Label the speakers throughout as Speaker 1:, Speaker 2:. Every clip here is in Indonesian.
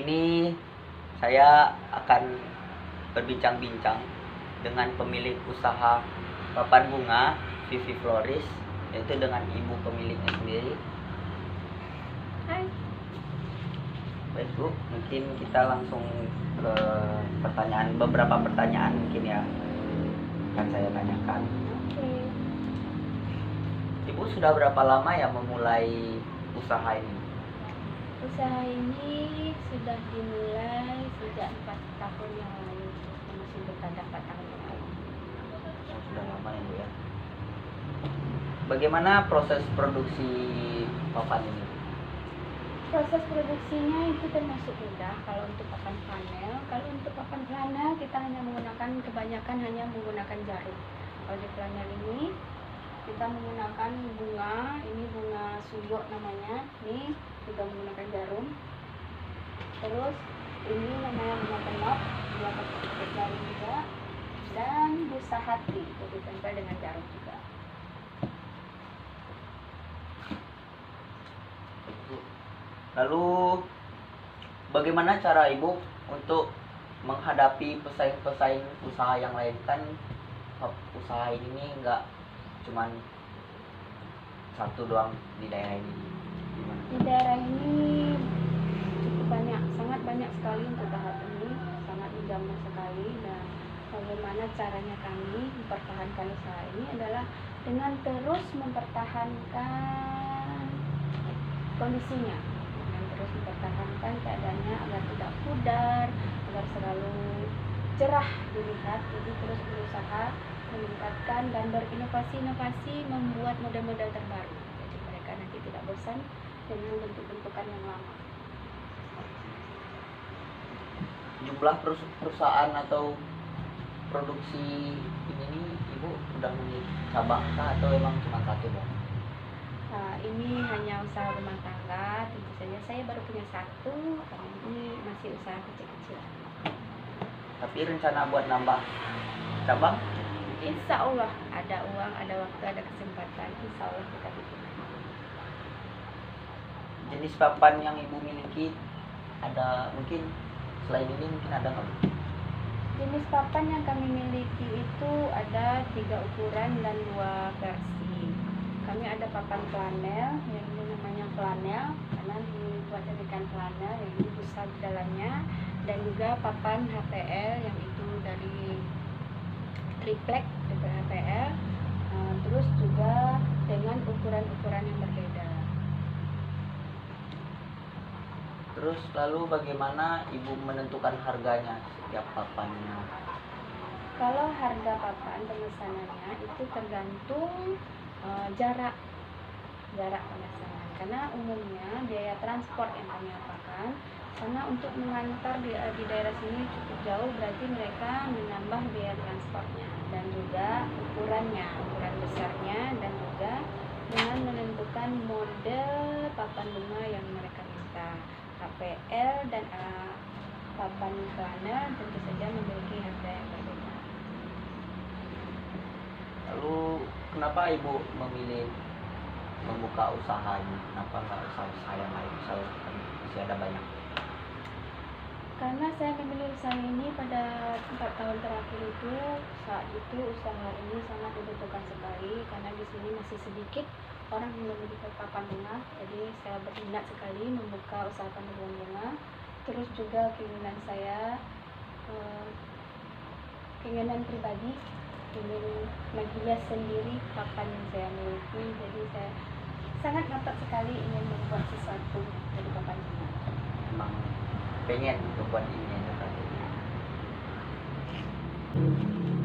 Speaker 1: ini saya akan berbincang-bincang dengan pemilik usaha papan bunga Vivi Floris, yaitu dengan ibu pemiliknya sendiri.
Speaker 2: Hai.
Speaker 1: Baik Bu, mungkin kita langsung ke beberapa pertanyaan mungkin ya akan saya tanyakan.
Speaker 2: Oke.
Speaker 1: Ibu sudah berapa lama ya memulai usaha ini?
Speaker 2: Usaha ini sudah dimulai sejak 4 tahun yang lalu. Masih bertanda 4 tahun yang lalu.
Speaker 1: Oh, sudah lama ya Bu ya. Bagaimana proses produksi papan ini?
Speaker 2: Proses produksinya itu termasuk mudah kalau untuk papan panel. Kalau untuk papan pelana kita kebanyakan hanya menggunakan jarum. Kalau di planel ini kita menggunakan bunga, ini bunga suyok namanya, ini juga menggunakan jarum. Terus ini namanya bunga penop, juga pakai jarum juga, dan busa hati itu ditempel dengan jarum juga.
Speaker 1: Lalu bagaimana cara Ibu untuk menghadapi pesaing-pesaing usaha yang lain? Kan usaha ini nggak cuman satu doang di daerah ini. Gimana?
Speaker 2: Di daerah ini cukup banyak, sangat banyak sekali untuk tahap ini, sangat menjamur sekali. Dan bagaimana caranya kami mempertahankan usaha ini adalah dengan terus mempertahankan kondisinya, dengan terus mempertahankan keadaannya agar tidak pudar, agar selalu cerah dilihat. Jadi terus berusaha meningkatkan dan berinovasi-inovasi, membuat model-model terbaru. Jadi mereka nanti tidak bosan dengan bentuk-bentukan yang lama.
Speaker 1: Jumlah perusahaan atau produksi ini nih Ibu udah memiliki cabang kah atau emang cuma satu dong?
Speaker 2: Nah, ini hanya usaha rumah tangga, tentu saja saya baru punya satu, karena ini masih usaha kecil-kecil.
Speaker 1: Tapi rencana buat nambah cabang?
Speaker 2: Insya Allah ada uang, ada waktu, ada kesempatan, insya Allah kita bikin.
Speaker 1: Jenis papan yang Ibu miliki ada mungkin selain ini mungkin ada nggak Bu?
Speaker 2: Jenis papan yang kami miliki itu ada 3 ukuran dan 2 versi. Kami ada papan flanel, yang ini namanya flanel karena dibuat dari ikan flanel, yang ini busa di dalamnya, dan juga papan HPL yang itu dari triplek HPL, terus juga dengan ukuran-ukuran yang berbeda.
Speaker 1: Terus lalu bagaimana Ibu menentukan harganya setiap papannya?
Speaker 2: Kalau harga papan pemesanannya itu tergantung jarak pemesanan, karena umumnya biaya transport yang kami apakan, karena untuk mengantar di daerah sini cukup jauh, berarti mereka menambah biaya transportnya dan juga ukuran besarnya, dan juga dengan menentukan model papan bunga yang mereka minta. HPL dan papan flanel tentu saja memiliki harga yang berbeda.
Speaker 1: Lalu kenapa Ibu memilih membuka usaha ini? Kenapa nggak usaha yang lain? Misalnya masih ada banyak.
Speaker 2: Karena saya memilih usaha ini pada 4 tahun terakhir itu, saat itu usaha ini sangat dibutuhkan sekali, karena di sini masih sedikit orang yang memiliki papan bunga. Jadi saya berminat sekali membuka usaha papan bunga. Terus juga keinginan saya, keinginan pribadi, ingin menghias sendiri papan yang saya miliki. Jadi saya sangat ngotot sekali ingin membuat sesuatu dari papan bunga.
Speaker 1: Emang pengen membuat ini ya, tadi.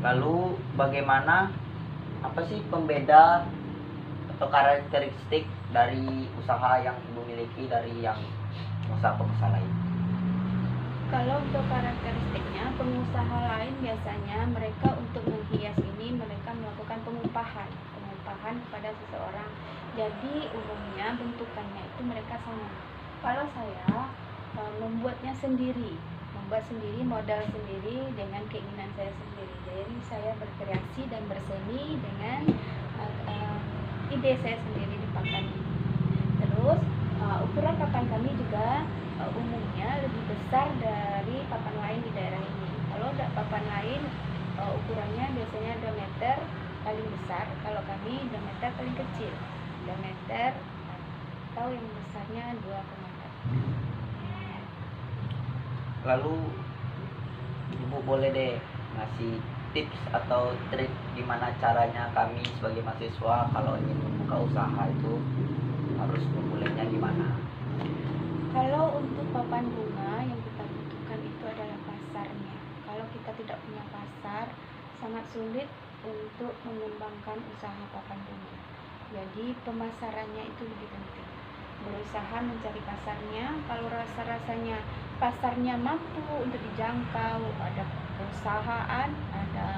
Speaker 1: Lalu bagaimana, apa sih pembeda atau karakteristik dari usaha yang Ibu miliki dari yang pengusaha lain?
Speaker 2: Kalau untuk karakteristiknya, pengusaha lain biasanya mereka untuk menghias ini mereka melakukan pengupahan kepada seseorang. Jadi umumnya bentukannya itu mereka sama. Kalau saya membuat sendiri, modal sendiri dengan keinginan saya sendiri. Jadi saya berkreasi dan berseni dengan ide saya sendiri di papan ini. Terus ukuran papan kami juga umumnya lebih besar papan lain ukurannya biasanya diameter paling besar, kalau kami diameter paling kecil. Diameter atau yang besarnya 2,4.
Speaker 1: Lalu Ibu boleh deh ngasih tips atau trik gimana caranya kami sebagai mahasiswa kalau ingin membuka usaha itu harus memulainya gimana?
Speaker 2: Kalau untuk papan bunga yang kita butuhkan itu adalah pasarnya. Kalau kita tidak punya pasar, sangat sulit untuk mengembangkan usaha papan bunga. Jadi pemasarannya itu lebih penting. Berusaha mencari pasarnya. Kalau rasa-rasanya pasarnya mampu untuk dijangkau, ada perusahaan, ada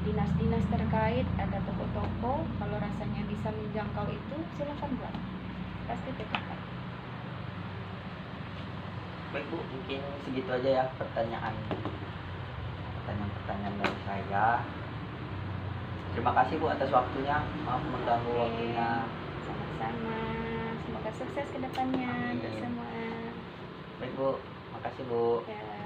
Speaker 2: dinas-dinas terkait, ada toko-toko, kalau rasanya bisa menjangkau itu, silakan buat. Pasti tercapai.
Speaker 1: Baik Bu, mungkin segitu aja ya pertanyaan dari saya. Terima kasih Bu atas waktunya. Maaf mengganggu
Speaker 2: Oke.
Speaker 1: waktunya.
Speaker 2: Sama-sama. Semoga sukses ke depannya untuk
Speaker 1: Amin.
Speaker 2: semua.
Speaker 1: Baik Bu, makasih Bu.
Speaker 2: Ya.